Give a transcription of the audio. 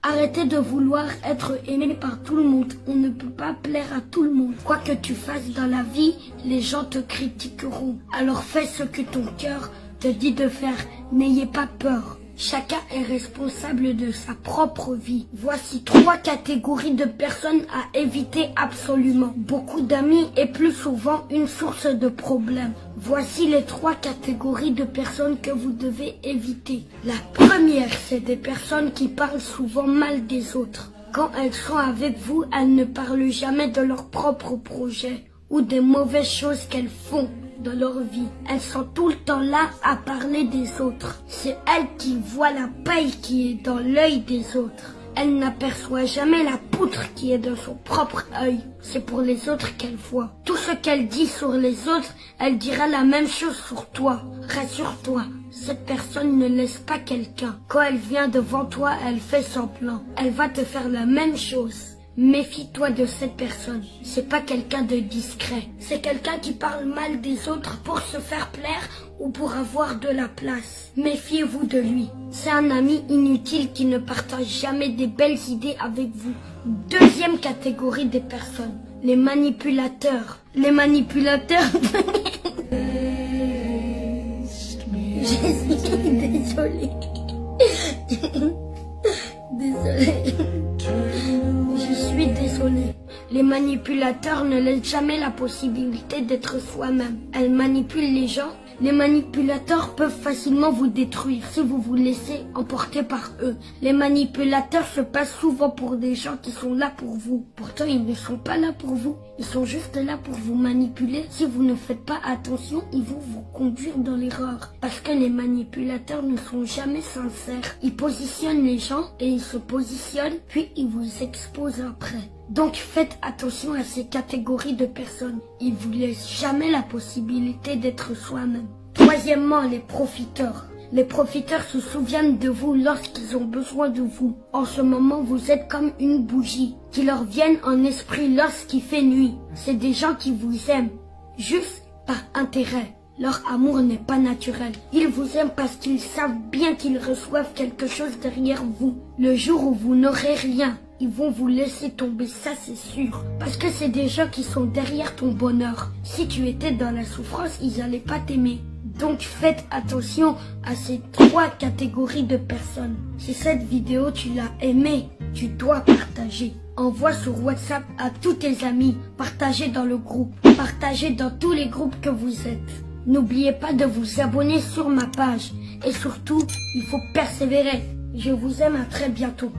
Arrêtez de vouloir être aimé par tout le monde. On ne peut pas plaire à tout le monde. Quoi que tu fasses dans la vie, les gens te critiqueront. Alors fais ce que ton cœur te dit de faire. N'ayez pas peur. Chacun est responsable de sa propre vie. Voici 3 catégories de personnes à éviter absolument. Beaucoup d'amis et plus souvent une source de problèmes. Voici les 3 catégories de personnes que vous devez éviter. La première, c'est des personnes qui parlent souvent mal des autres. Quand elles sont avec vous, elles ne parlent jamais de leur propre projet ou des mauvaises choses qu'elles font dans leur vie. Elles sont tout le temps là à parler des autres. C'est elles qui voient la paille qui est dans l'œil des autres. Elle n'aperçoit jamais la poutre qui est dans son propre œil. C'est pour les autres qu'elle voit. Tout ce qu'elle dit sur les autres, elle dira la même chose sur toi. Rassure-toi, cette personne ne laisse pas quelqu'un. Quand elle vient devant toi, elle fait semblant. Elle va te faire la même chose. Méfie-toi de cette personne. C'est pas quelqu'un de discret. C'est quelqu'un qui parle mal des autres pour se faire plaire ou pour avoir de la place. Méfiez-vous de lui. C'est un ami inutile qui ne partage jamais des belles idées avec vous. Deuxième catégorie des personnes. Les manipulateurs. Les manipulateurs... Désolée. Désolée. Je suis désolée. Les manipulateurs ne laissent jamais la possibilité d'être soi-même. Elles manipulent les gens. Les manipulateurs peuvent facilement vous détruire si vous vous laissez emporter par eux. Les manipulateurs se passent souvent pour des gens qui sont là pour vous. Pourtant, ils ne sont pas là pour vous. Ils sont juste là pour vous manipuler. Si vous ne faites pas attention, ils vont vous conduire dans l'erreur. Parce que les manipulateurs ne sont jamais sincères. Ils positionnent les gens et ils se positionnent, puis ils vous exposent après. Donc faites attention à ces catégories de personnes. Ils vous laissent jamais la possibilité d'être soi-même. Troisièmement, les profiteurs. Les profiteurs se souviennent de vous lorsqu'ils ont besoin de vous. En ce moment, vous êtes comme une bougie qui leur viennent en esprit lorsqu'il fait nuit. C'est des gens qui vous aiment, juste par intérêt. Leur amour n'est pas naturel. Ils vous aiment parce qu'ils savent bien qu'ils reçoivent quelque chose derrière vous. Le jour où vous n'aurez rien, ils vont vous laisser tomber, ça c'est sûr. Parce que c'est des gens qui sont derrière ton bonheur. Si tu étais dans la souffrance, ils n'allaient pas t'aimer. Donc faites attention à ces 3 catégories de personnes. Si cette vidéo tu l'as aimée, tu dois partager. Envoie sur WhatsApp à tous tes amis. Partagez dans le groupe. Partagez dans tous les groupes que vous êtes. N'oubliez pas de vous abonner sur ma page. Et surtout, il faut persévérer. Je vous aime, à très bientôt.